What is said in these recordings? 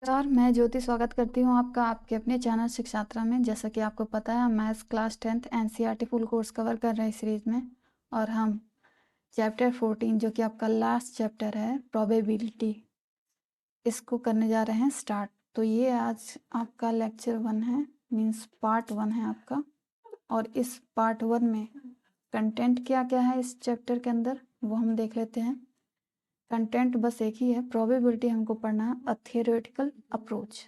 नमस्कार, मैं ज्योति स्वागत करती हूँ आपका आपके अपने चैनल शिक्षात्रा में। जैसा कि आपको पता है, हम maths class 10th NCERT full course cover कर रहे हैं इस सीरीज में, और हम चैप्टर 14 जो कि आपका लास्ट चैप्टर है प्रोबेबिलिटी, इसको करने जा रहे हैं स्टार्ट। तो ये आज आपका लेक्चर 1 है, मीन्स पार्ट 1 है आपका। और इस पार्ट 1 में कंटेंट क्या क्या है इस चैप्टर के अंदर वो हम देख लेते हैं। कंटेंट बस एक ही है, प्रोबेबिलिटी हमको पढ़ना है, अ थियोरेटिकल अप्रोच।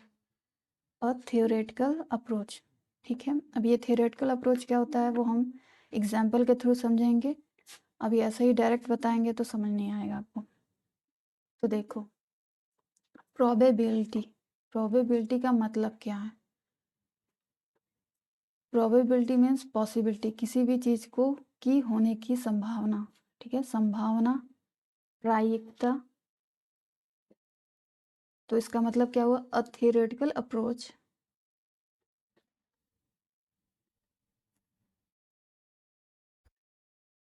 ठीक है, अब ये थियोरेटिकल अप्रोच क्या होता है वो हम एग्जाम्पल के थ्रू समझेंगे। अभी ऐसे ही डायरेक्ट बताएंगे तो समझ नहीं आएगा आपको। तो देखो, प्रोबेबिलिटी का मतलब क्या है। प्रोबेबिलिटी मीन्स पॉसिबिलिटी, किसी भी चीज को की होने की संभावना। ठीक है, संभावना, प्रायिकता। तो इसका मतलब क्या हुआ, अ थियोरेटिकल अप्रोच।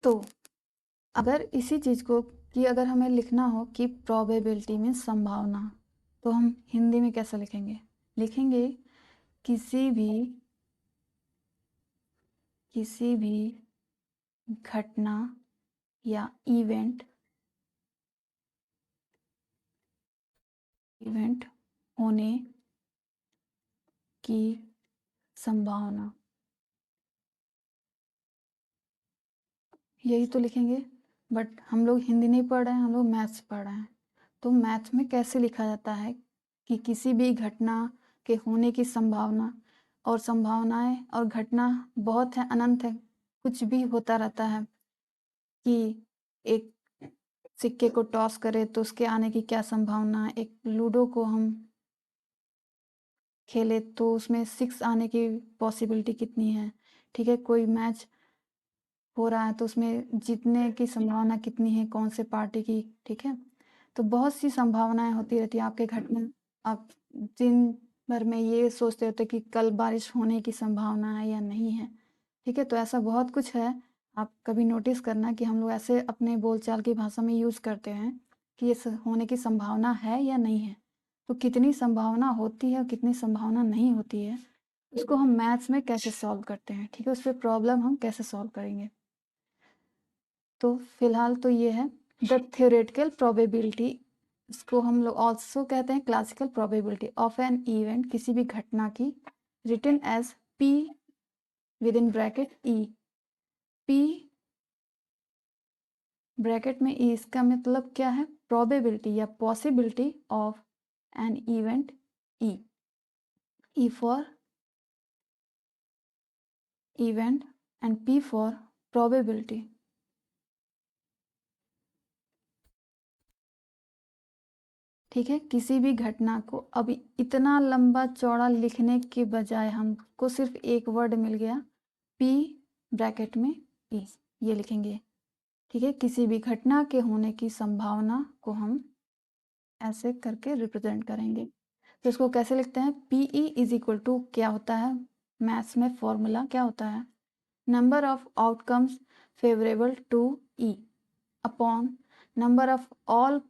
तो अगर इसी चीज को कि अगर हमें लिखना हो कि प्रोबेबिलिटी में संभावना, तो हम हिंदी में कैसे लिखेंगे किसी भी घटना या इवेंट होने की संभावना, यही तो लिखेंगे। बट हम लोग हिंदी नहीं पढ़ रहे हैं, हम लोग मैथ्स पढ़ रहे हैं। तो मैथ्स में कैसे लिखा जाता है कि किसी भी घटना के होने की संभावना, और संभावनाएं और घटना बहुत है, अनंत है, कुछ भी होता रहता है। कि एक सिक्के को टॉस करे तो उसके आने की क्या संभावना है, एक लूडो को हम खेले तो उसमें 6 आने की पॉसिबिलिटी कितनी है। ठीक है, कोई मैच हो रहा है तो उसमें जीतने की संभावना कितनी है, कौन से पार्टी की। ठीक है, तो बहुत सी संभावनाएं होती रहती है आपके घटना। आप दिन भर में ये सोचते होते कि कल बारिश होने की संभावना है या नहीं है। ठीक है, तो ऐसा बहुत कुछ है। आप कभी नोटिस करना कि हम लोग ऐसे अपने बोलचाल की भाषा में यूज़ करते हैं कि ये होने की संभावना है या नहीं है। तो कितनी संभावना होती है और कितनी संभावना नहीं होती है, उसको हम मैथ्स में कैसे सॉल्व करते हैं। ठीक है, उस पर प्रॉब्लम हम कैसे सॉल्व करेंगे। तो फिलहाल तो ये है द थ्योरेटिकल प्रोबेबिलिटी, इसको हम लोग ऑल्सो कहते हैं classical probability of an event, किसी भी घटना की, written as P with in bracket E, P bracket में ई, इसका मतलब क्या है, प्रोबेबिलिटी या possibility of an event, E for event and P for probability. ठीक है, किसी भी घटना को अभी इतना लंबा चौड़ा लिखने के बजाय हमको सिर्फ एक वर्ड मिल गया, पी ब्रैकेट में ई, ये लिखेंगे। ठीक है, किसी भी घटना के होने की संभावना को हम ऐसे करके रिप्रेजेंट करेंगे। तो इसको कैसे लिखते हैं, P E is equal to, क्या होता है मैथ्स में फॉर्मूला क्या होता है, number of outcomes favourable to E upon number of all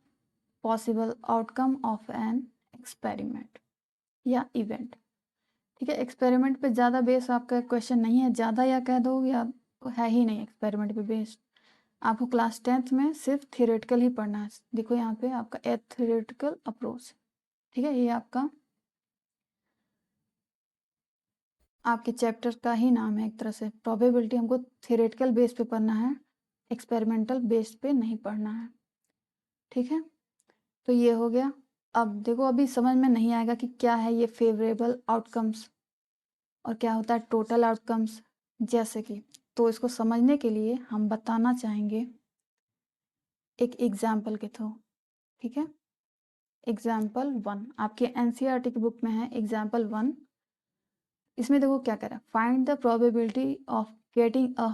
possible outcome of an experiment या इवेंट। ठीक है, एक्सपेरिमेंट पे ज़्यादा बेस आपका क्वेश्चन नहीं है, ज़्यादा या कह दो या है ही नहीं एक्सपेरिमेंट पे बेस्ड। आपको क्लास 10th में सिर्फ थियोरेटिकल ही पढ़ना है। देखो यहाँ पे आपका ए थियोरेटिकल अप्रोच। ठीक है, ये आपके चैप्टर का ही नाम है एक तरह से। प्रोबेबिलिटी हमको थियोरेटिकल बेस पे पढ़ना है, एक्सपेरिमेंटल बेस पे नहीं पढ़ना है। ठीक है, तो ये हो गया। अब देखो, अभी समझ में नहीं आएगा कि क्या है ये फेवरेबल आउटकम्स और क्या होता है टोटल आउटकम्स, जैसे कि, तो इसको समझने के लिए हम बताना चाहेंगे एक एग्जाम्पल के थ्रू। ठीक है, एग्जाम्पल 1 आपके एनसीईआरटी की बुक में है, एग्जाम्पल 1। इसमें देखो क्या कह रहा है, find the probability of getting a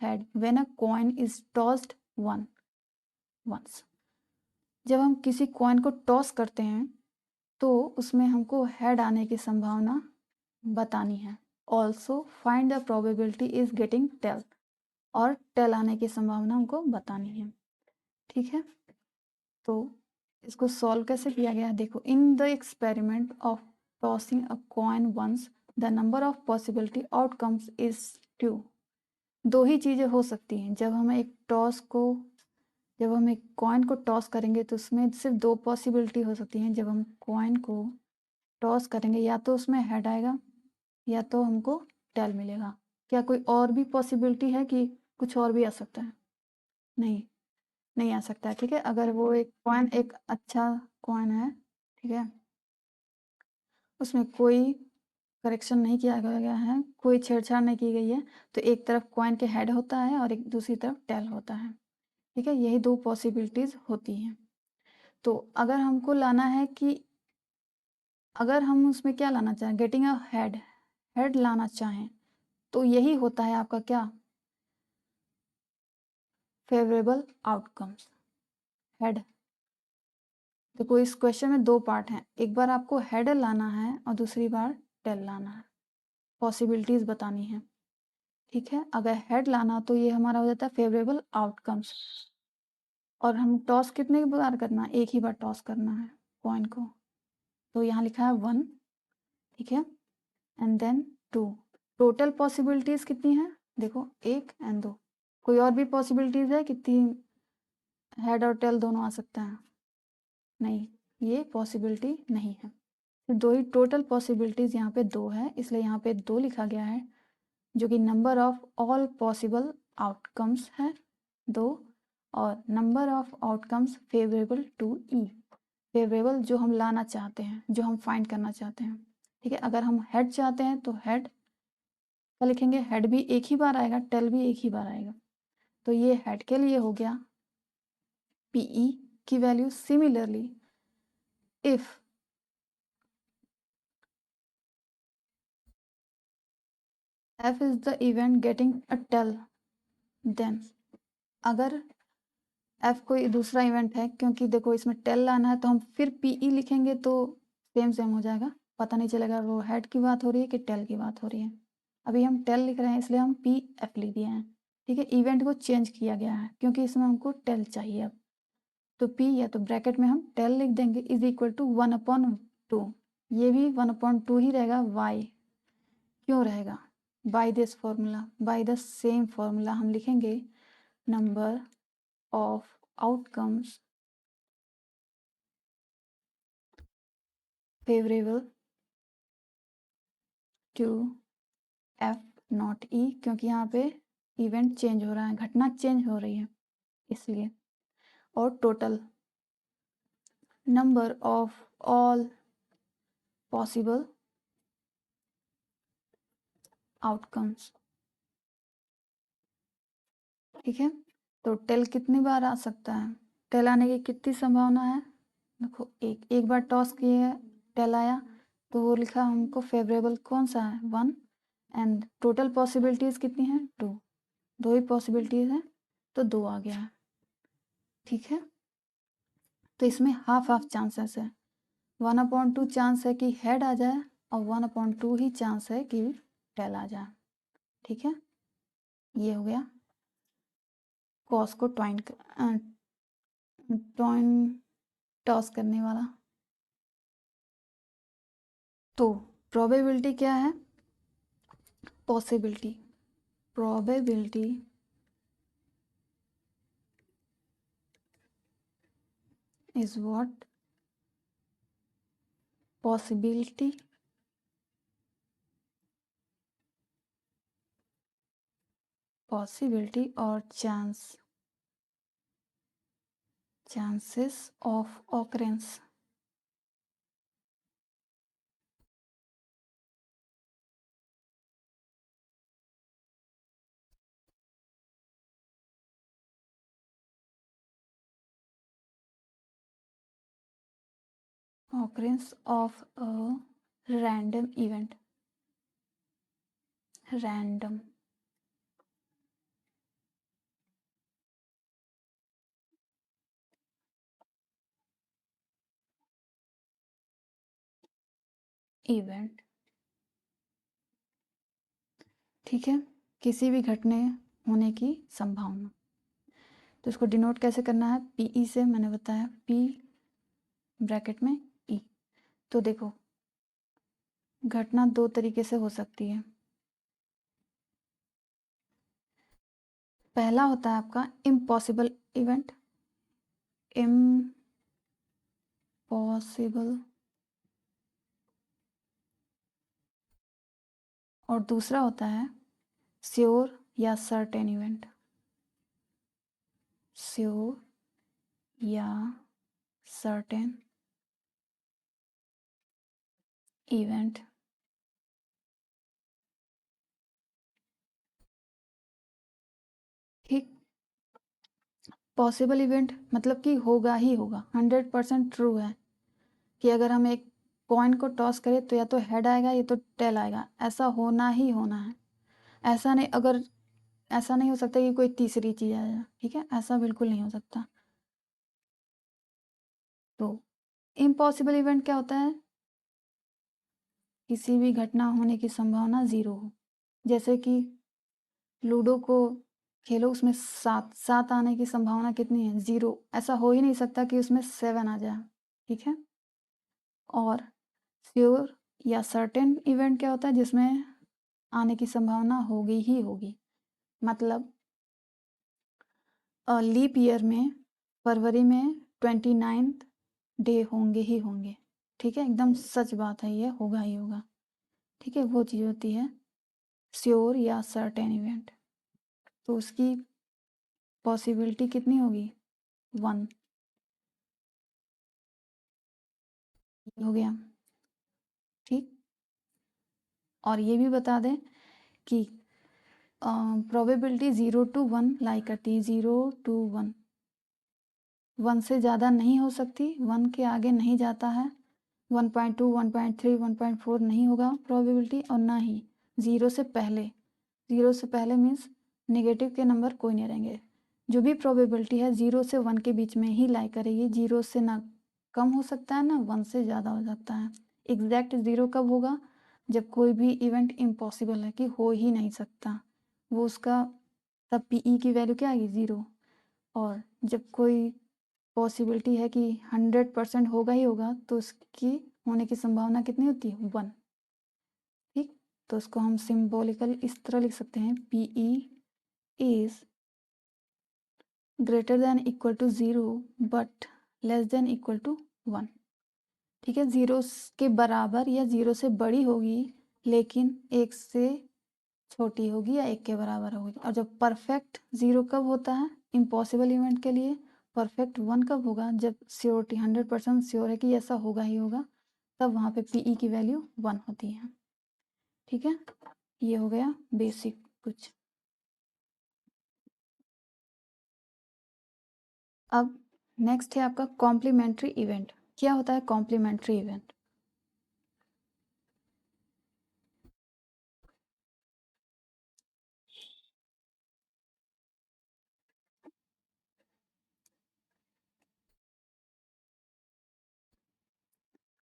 head when a coin is tossed once. जब हम किसी कॉइन को टॉस करते हैं तो उसमें हमको हेड आने की संभावना बतानी है। Also find the probability is getting tail, और टेल आने की संभावना हमको बतानी है। ठीक है, तो इसको सॉल्व कैसे किया गया है देखो, in the experiment of tossing a coin once the number of possibility outcomes is 2। दो ही चीज़ें हो सकती हैं जब हम एक कॉइन को टॉस करेंगे तो उसमें सिर्फ दो पॉसिबिलिटी हो सकती हैं। जब हम कॉइन को टॉस करेंगे या तो उसमें हेड आएगा या तो हमको टेल मिलेगा। क्या कोई और भी पॉसिबिलिटी है कि कुछ और भी आ सकता है? नहीं, नहीं आ सकता है। ठीक है, अगर वो एक कॉइन एक अच्छा कॉइन है, ठीक है, उसमें कोई करेक्शन नहीं किया गया है, कोई छेड़छाड़ नहीं की गई है, तो एक तरफ कॉइन के हेड होता है और एक दूसरी तरफ टेल होता है। ठीक है, यही दो पॉसिबिलिटीज होती हैं। तो अगर हमको लाना है कि अगर हम उसमें क्या लाना चाहें, गेटिंग अ हेड लाना चाहें, तो यही होता है आपका क्या, फेवरेबल आउटकम्स, हेड। देखो इस क्वेश्चन में दो पार्ट हैं, एक बार आपको हेड लाना है और दूसरी बार टेल लाना है, पॉसिबिलिटीज बतानी है। ठीक है, अगर हेड लाना तो ये हमारा हो जाता है फेवरेबल आउटकम्स, और हम टॉस कितने बार करना है, एक ही बार टॉस करना है कॉइन को, तो यहाँ लिखा है 1, ठीक है, एंड देन 2। टोटल पॉसिबिलिटीज कितनी है देखो, 1 एंड 2। कोई और भी पॉसिबिलिटीज है कितनी, हेड और टेल दोनों आ सकता है? नहीं, ये पॉसिबिलिटी नहीं है। तो दो ही टोटल पॉसिबिलिटीज यहाँ पे दो है, इसलिए यहाँ पे 2 लिखा गया है, जो कि number of all possible outcomes है 2, और number of outcomes favourable to E, favourable जो हम लाना चाहते हैं, जो हम फाइंड करना चाहते हैं। ठीक है, अगर हम हेड चाहते हैं तो हेड क्या लिखेंगे, हेड भी एक ही बार आएगा, टेल भी एक ही बार आएगा, तो ये हेड के लिए हो गया पीई की value. Similarly if f is the event getting a tell, then अगर f कोई दूसरा इवेंट है, क्योंकि देखो इसमें टेल लाना है तो हम फिर पीई लिखेंगे तो सेम हो जाएगा, पता नहीं चलेगा वो हेड की बात हो रही है कि टेल की बात हो रही है। अभी हम टेल लिख रहे हैं इसलिए हम पी एफ लिख दिए हैं। ठीक है, इवेंट को चेंज किया गया है क्योंकि इसमें हमको टेल चाहिए अब, तो पी या तो ब्रैकेट में हम टेल लिख देंगे इज इक्वल टू 1/2। ये भी 1/2 ही रहेगा। वाई क्यों रहेगा, by this formula, by the same formula हम लिखेंगे number of outcomes favourable to F not E, क्योंकि यहाँ पे इवेंट चेंज हो रहा है, घटना चेंज हो रही है इसलिए, और total number of all possible outcomes. ठीक है, तो टेल कितनी बार आ सकता है, टेल आने की कितनी संभावना है, देखो एक बार टॉस किए टेल आया तो वो लिखा हमको फेवरेबल कौन सा है 1, एंड टोटल पॉसिबिलिटीज कितनी है 2, दो ही पॉसिबिलिटीज है तो 2 आ गया है। ठीक है, तो इसमें हाफ हाफ चांसेस है, 1/2 चांस है कि हेड आ जाए और 1/2 ही चांस है कि टेल आ जाए। ठीक है, ये हो गया कॉस को टॉस करने वाला। तो प्रोबेबिलिटी क्या है, possibility, probability is what, possibility और chances of occurrence of a random event, random event। ठीक है, किसी भी घटने होने की संभावना, तो इसको डिनोट कैसे करना है, पीई से, मैंने बताया पी ब्रैकेट में ई। तो देखो घटना दो तरीके से हो सकती है। पहला होता है आपका इम्पॉसिबल इवेंट, इम्पॉसिबल, और दूसरा होता है श्योर या सर्टेन इवेंट, श्योर या सर्टेन इवेंट। ठीक, पॉसिबल इवेंट मतलब कि होगा ही होगा, 100% ट्रू है कि अगर हम एक कॉइन को टॉस करें तो या तो हेड आएगा या तो टेल आएगा, ऐसा होना ही होना है। ऐसा नहीं, अगर ऐसा नहीं हो सकता कि कोई तीसरी चीज़ आ जाए, ठीक है, ऐसा बिल्कुल नहीं हो सकता। तो इम्पॉसिबल इवेंट क्या होता है? किसी भी घटना होने की संभावना 0 हो। जैसे कि लूडो को खेलो, उसमें 7 आने की संभावना कितनी है? 0। ऐसा हो ही नहीं सकता कि उसमें 7 आ जाए, ठीक है। और श्योर या सर्टेन इवेंट क्या होता है? जिसमें आने की संभावना होगी ही होगी। मतलब लीप ईयर में फरवरी में 29th डे होंगे ही होंगे, ठीक है, एकदम सच बात है, ये होगा ही होगा, ठीक है। वो चीज़ होती है श्योर या सर्टेन इवेंट। तो उसकी पॉसिबिलिटी कितनी होगी? 1 हो गया, ठीक। और ये भी बता दें कि प्रोबेबिलिटी 0 to 1 लाई करती है, 0 to 1, 1 से ज़्यादा नहीं हो सकती, 1 के आगे नहीं जाता है, 1.2, 1.3, 1.4 नहीं होगा प्रोबेबिलिटी, और ना ही 0 से पहले। 0 से पहले मीन्स नेगेटिव के नंबर कोई नहीं रहेंगे। जो भी प्रोबेबिलिटी है 0 से 1 के बीच में ही लाई करेगी, 0 से ना कम हो सकता है ना 1 से ज़्यादा हो सकता है। एग्जैक्ट 0 कब होगा? जब कोई भी इवेंट इम्पॉसिबल है, कि हो ही नहीं सकता, वो उसका तब पीई की वैल्यू क्या आएगी? 0। और जब कोई पॉसिबिलिटी है कि 100% होगा ही होगा, तो उसकी होने की संभावना कितनी होती है? 1, ठीक। तो उसको हम सिंबॉलिकल इस तरह लिख सकते हैं, P E is greater than equal to 0 but less than equal to 1, ठीक है। 0 के बराबर या 0 से बड़ी होगी, लेकिन 1 से छोटी होगी या 1 के बराबर होगी। और जब परफेक्ट 0 कब होता है इम्पॉसिबल इवेंट के लिए? परफेक्ट 1 कब होगा? जब श्योरिटी 100% श्योर है कि ऐसा होगा ही होगा, तब वहाँ पे पीई की वैल्यू 1 होती है, ठीक है। ये हो गया बेसिक कुछ। अब नेक्स्ट है आपका कॉम्प्लीमेंट्री इवेंट। क्या होता है कॉम्प्लीमेंट्री इवेंट?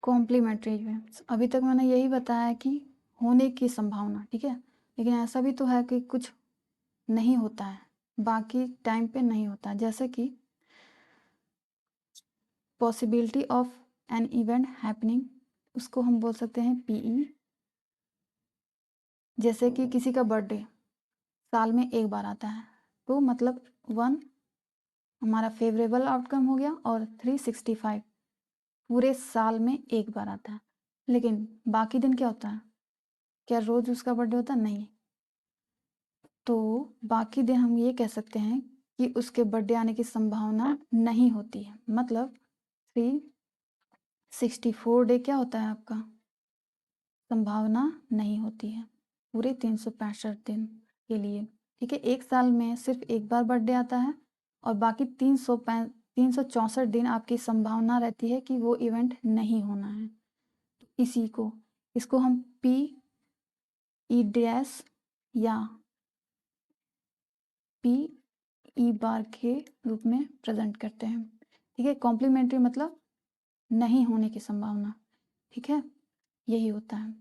कॉम्प्लीमेंट्री इवेंट्स, अभी तक मैंने यही बताया कि होने की संभावना, ठीक है, लेकिन ऐसा भी तो है कि कुछ नहीं होता है, बाकी टाइम पे नहीं होता है। जैसे कि possibility of an event happening, उसको हम बोल सकते हैं पीई। जैसे कि किसी का बर्थडे साल में एक बार आता है, तो मतलब 1 हमारा फेवरेबल आउटकम हो गया, और 365 पूरे साल में एक बार आता है। लेकिन बाकी दिन क्या होता है? क्या रोज उसका बर्थडे होता है? नहीं। तो बाकी दिन हम ये कह सकते हैं कि उसके बर्थडे आने की संभावना नहीं होती है। मतलब 364 डे क्या होता है आपका? संभावना नहीं होती है पूरे 365 दिन के लिए, ठीक है। एक साल में सिर्फ एक बार बर्थडे आता है, और बाकी 364 दिन आपकी संभावना रहती है कि वो इवेंट नहीं होना है। इसी को, इसको हम पी ई डैश या पी ई बार के रूप में प्रेजेंट करते हैं, ठीक है। कॉम्प्लीमेंट्री मतलब नहीं होने की संभावना, ठीक है, यही होता है।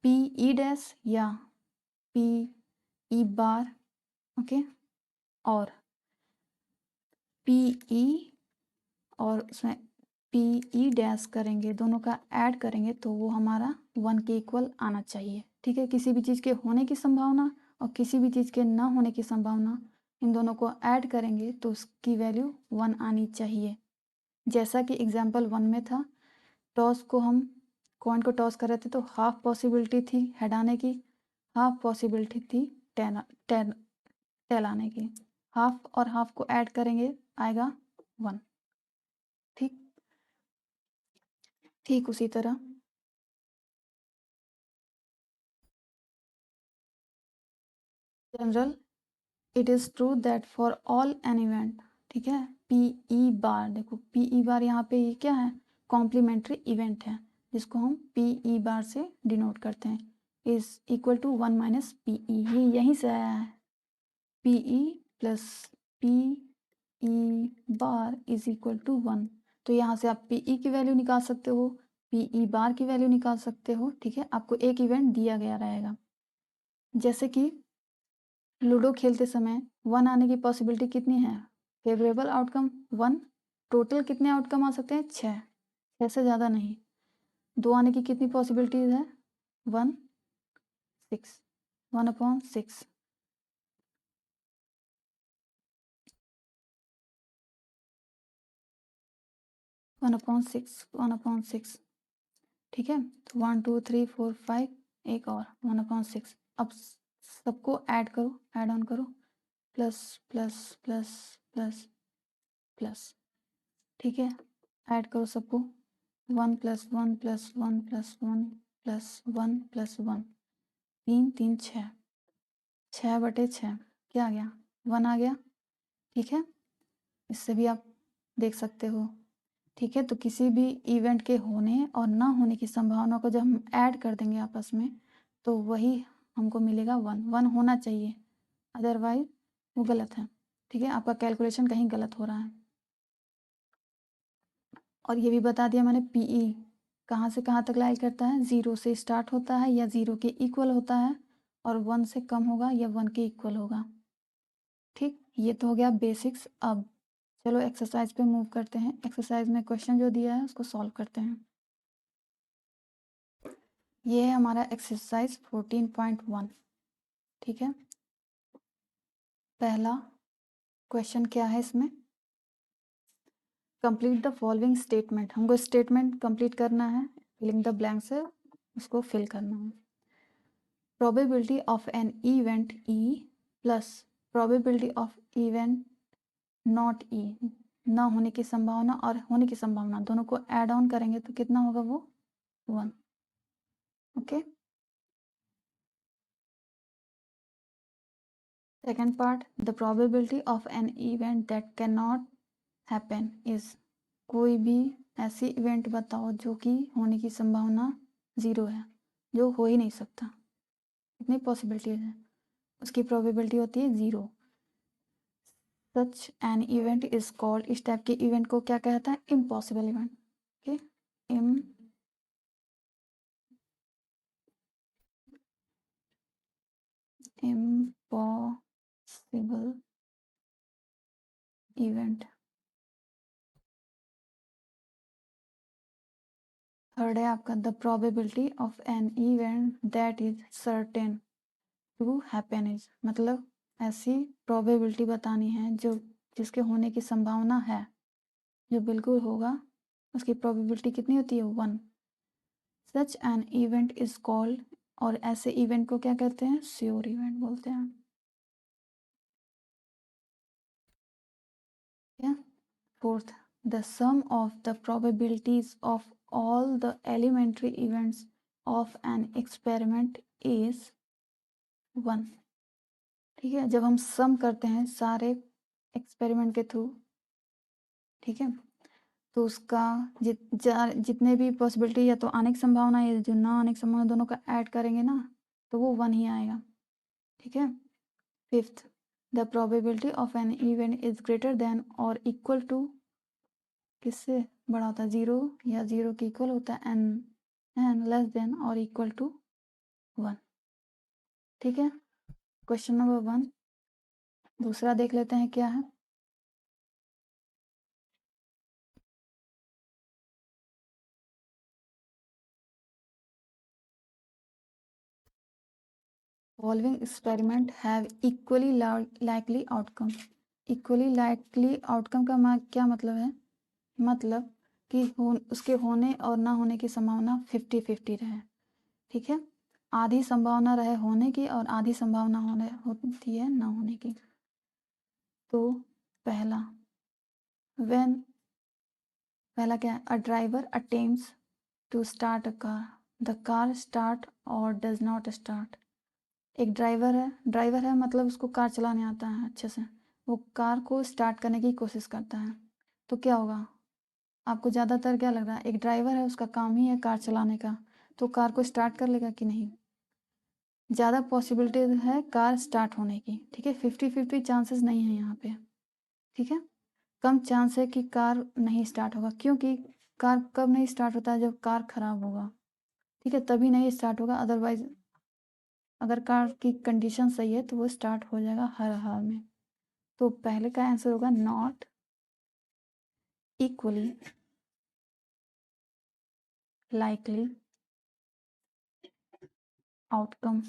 पी ई डैश या पी ई बार, ओके, और पी ई, और उसमें PE डैश करेंगे, दोनों का ऐड करेंगे तो वो हमारा 1 के इक्वल आना चाहिए। ठीक है, किसी भी चीज़ के होने की संभावना और किसी भी चीज़ के ना होने की संभावना, इन दोनों को ऐड करेंगे तो उसकी वैल्यू 1 आनी चाहिए। जैसा कि एग्जाम्पल 1 में था, टॉस को हम कॉइन को टॉस कर रहे थे तो हाफ पॉसिबिलिटी थी हेड आने की, हाफ पॉसिबिलिटी थी टेल आने की। हाफ और हाफ को ऐड करेंगे आएगा 1। ठीक उसी तरह general it is true that for all an event, ठीक है, PE बार, देखो PE बार यहाँ पे ये क्या है, कॉम्प्लीमेंट्री इवेंट है जिसको हम PE बार से डिनोट करते हैं, is equal to 1 minus PE, ये यहीं से आया है, PE plus PE bar is equal to 1। तो यहाँ से आप PE की वैल्यू निकाल सकते हो, PE बार की वैल्यू निकाल सकते हो। ठीक है, आपको एक इवेंट दिया गया रहेगा, जैसे कि लूडो खेलते समय 1 आने की पॉसिबिलिटी कितनी है, फेवरेबल आउटकम 1। टोटल कितने आउटकम आ सकते हैं, 6 से ज़्यादा नहीं। 2 आने की कितनी पॉसिबिलिटीज है, 1 6, 1/6। वन अपॉन सिक्स, ठीक है, तो 1 2 3 4 5, एक और 1/6। अब सबको ऐड करो, ऐड ऑन करो, plus plus plus plus plus, ठीक है, ऐड करो सबको, 1 + 1 + 1 + 1 + 1 + 1, 3 3 6, 6/6 क्या आ गया, 1 आ गया। ठीक है, इससे भी आप देख सकते हो। ठीक है, तो किसी भी इवेंट के होने और ना होने की संभावना को जब हम ऐड कर देंगे आपस में तो वही हमको मिलेगा 1 होना चाहिए, अदरवाइज वो गलत है। ठीक है, आपका कैलकुलेशन कहीं गलत हो रहा है। और ये भी बता दिया मैंने, PE कहाँ से कहाँ तक लाई करता है, 0 से स्टार्ट होता है या 0 के इक्वल होता है और 1 से कम होगा या 1 के इक्वल होगा। ठीक, ये तो हो गया बेसिक्स। अब चलो एक्सरसाइज पे मूव करते हैं। एक्सरसाइज में क्वेश्चन जो दिया है उसको सॉल्व करते हैं। ये है हमारा एक्सरसाइज 14.1। ठीक है, पहला क्वेश्चन क्या है इसमें, कंप्लीट द फॉलोइंग स्टेटमेंट, हमको स्टेटमेंट कंप्लीट करना है, फिलिंग द ब्लैंक्स है उसको फिल करना है। Probability of an event E plus probability of event not E, ना होने की संभावना और होने की संभावना दोनों को ऐड ऑन करेंगे तो कितना होगा, वो 1। Okay, second part, the probability of an event that can not happen is, कोई भी ऐसी इवेंट बताओ जो कि होने की संभावना 0 है, जो हो ही नहीं सकता। कितनी पॉसिबिलिटीज है, उसकी प्रोबेबिलिटी होती है 0। Such an event is called, इस टाइप के इवेंट को क्या कहता है, impossible event. Okay, impossible event. Third है आपका, the probability of an event that is certain to happen is, मतलब ऐसी प्रोबेबिलिटी बतानी है जो जिसके होने की संभावना है, जो बिल्कुल होगा, उसकी प्रोबेबिलिटी कितनी होती है, 1। सच एन इवेंट इज कॉल्ड, और ऐसे इवेंट को क्या कहते हैं, श्योर इवेंट बोलते हैं। Fourth, the sum of the probabilities of all the elementary events of an experiment is 1। ठीक है, जब हम सम करते हैं सारे एक्सपेरिमेंट के थ्रू, ठीक है, तो उसका जितने भी पॉसिबिलिटी या तो आने की संभावना या जो ना आने की संभावना, दोनों का ऐड करेंगे ना तो वो 1 ही आएगा। ठीक है, fifth, the probability of an event is greater then और इक्वल टू, किससे बड़ा होता है, 0 या 0 के इक्वल होता है, एन लेस देन और इक्वल टू 1। ठीक है, क्वेश्चन नंबर 1। दूसरा देख लेते हैं क्या है। Following experiment have equally likely outcome. Equally likely outcome का क्या मतलब है? मतलब कि उसके होने और ना होने की संभावना 50-50 रहे। ठीक है, आधी संभावना रहे होने की और आधी संभावना होती है ना होने की। तो पहला क्या है? A driver attempts to start a car, the car start और डज नॉट स्टार्ट। एक ड्राइवर है मतलब उसको कार चलाने आता है अच्छे से, वो कार को स्टार्ट करने की कोशिश करता है। तो क्या होगा? आपको ज़्यादातर क्या लग रहा है? एक ड्राइवर है, उसका काम ही है कार चलाने का, तो कार को स्टार्ट कर लेगा कि नहीं? ज़्यादा पॉसिबिलिटी है कार स्टार्ट होने की। ठीक है, 50-50 चांसेस नहीं है यहाँ पे। ठीक है, कम चांस है कि कार नहीं स्टार्ट होगा, क्योंकि कार कब नहीं स्टार्ट होता है? जब कार खराब होगा। ठीक है, तभी नहीं स्टार्ट होगा, अदरवाइज अगर कार की कंडीशन सही है तो वो स्टार्ट हो जाएगा हर हाल में। तो पहले का आंसर होगा not equally likely outcome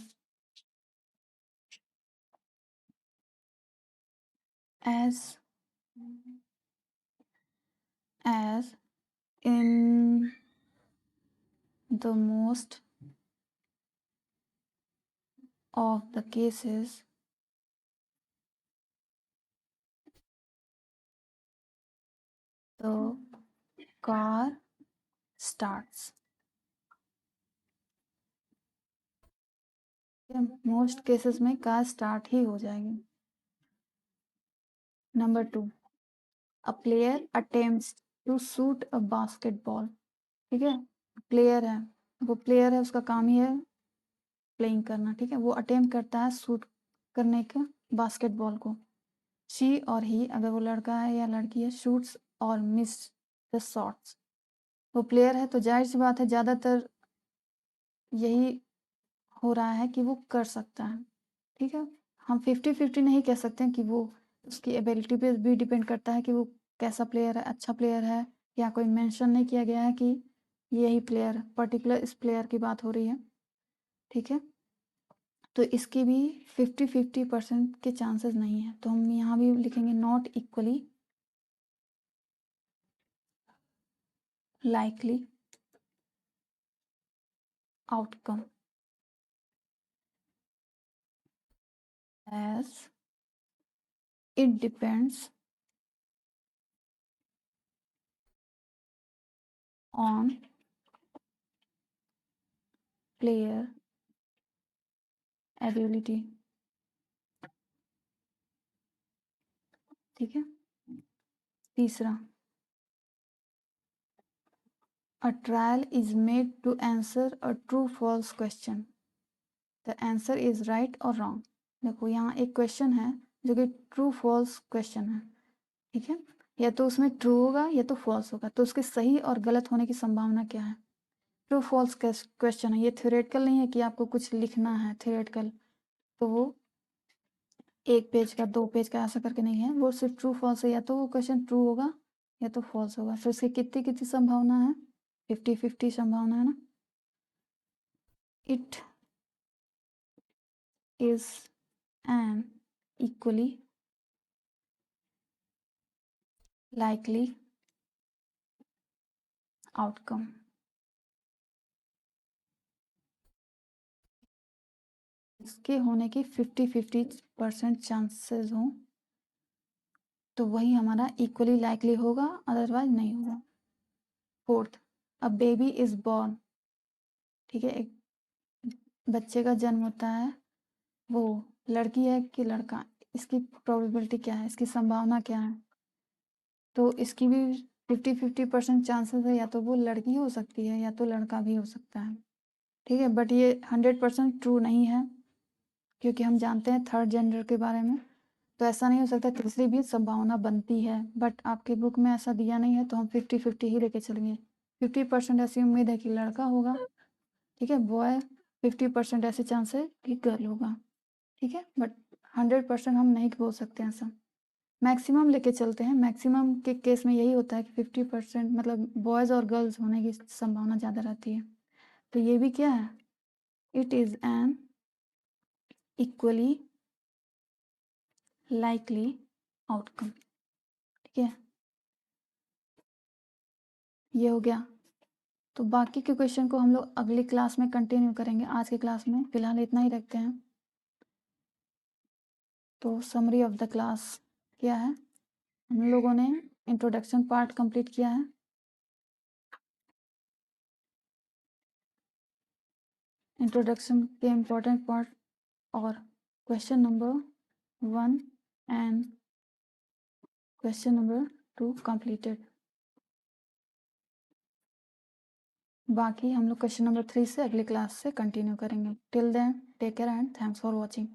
as in the most of the cases the car starts। Most cases में कार स्टार्ट ही हो जाएगी। Number 2, a player attempts to shoot a basketball. ठीक है, प्लेयर है, उसका काम ही है प्लेइंग करना। ठीक है, वो अटेम्प्ट करता है शूट करने का बास्केटबॉल को। शी और ही, अगर वो लड़का है या लड़की है, शूट्स और मिस द शॉट्स। वो प्लेयर है तो जाहिर सी बात है ज़्यादातर यही हो रहा है कि वो कर सकता है। ठीक है, हम 50-50 नहीं कह सकते हैं कि वो उसकी एबिलिटी पे भी डिपेंड करता है कि वो कैसा प्लेयर है, अच्छा प्लेयर है, या कोई मेंशन नहीं किया गया है कि यही प्लेयर पर्टिकुलर इस प्लेयर की बात हो रही है। ठीक है, तो इसकी भी 50-50% के चांसेस नहीं है, तो हम यहाँ भी लिखेंगे not equally likely outcome as it depends on player ability। ठीक है, तीसरा, a trial is made to answer a true false question, the answer is right or wrong। देखो यहाँ एक क्वेश्चन है जो कि ट्रू फॉल्स क्वेश्चन है। ठीक है, या तो उसमें ट्रू होगा या तो फॉल्स होगा, तो उसके सही और गलत होने की संभावना क्या है? ट्रू फॉल्स क्वेश्चन है, ये थ्योरेटिकल नहीं है कि आपको कुछ लिखना है थ्योरेटिकल, तो वो 1 पेज का 2 पेज का ऐसा करके नहीं है, वो सिर्फ ट्रू फॉल्स है, या तो वो क्वेश्चन ट्रू होगा या तो फॉल्स होगा। फिर उसकी कितनी कितनी संभावना है? 50-50 संभावना है ना। It is an equally likely outcome. इसके होने की 50-50% चांसेस हों तो वही हमारा इक्वली लाइकली होगा, अदरवाइज नहीं होगा। Fourth, a baby is born. ठीक है, एक बच्चे का जन्म होता है, वो लड़की है कि लड़का, इसकी प्रोबेबिलिटी क्या है, इसकी संभावना क्या है? तो इसकी भी 50-50% चांसेस है, या तो वो लड़की हो सकती है या तो लड़का भी हो सकता है। ठीक है, बट ये 100% ट्रू नहीं है, क्योंकि हम जानते हैं थर्ड जेंडर के बारे में, तो ऐसा नहीं हो सकता, तीसरी भी संभावना बनती है, बट आपके बुक में ऐसा दिया नहीं है, तो हम 50-50 ही लेके चलेंगे। 50% ऐसी उम्मीद है कि लड़का होगा। ठीक है, बॉय 50% ऐसे चांस है कि गर्ल होगा। ठीक है, बट 100% हम नहीं बोल सकते हैं ऐसा, मैक्सिमम लेके चलते हैं। मैक्सिमम के केस में यही होता है कि 50% मतलब बॉयज़ और गर्ल्स होने की संभावना ज़्यादा रहती है। तो ये भी क्या है? It is an equally likely outcome. ठीक है, ये हो गया। तो बाकी के क्वेश्चन को हम लोग अगली क्लास में कंटिन्यू करेंगे। आज के क्लास में फिलहाल इतना ही रखते हैं। तो समरी ऑफ द क्लास क्या है, हम लोगों ने इंट्रोडक्शन पार्ट कंप्लीट किया है। इंट्रोडक्शन के इम्पोर्टेंट पार्ट और question number 1 and question number 2 completed. बाकी हम लोग क्वेश्चन नंबर 3 से अगली क्लास से कंटिन्यू करेंगे। Till then take care and thanks for watching.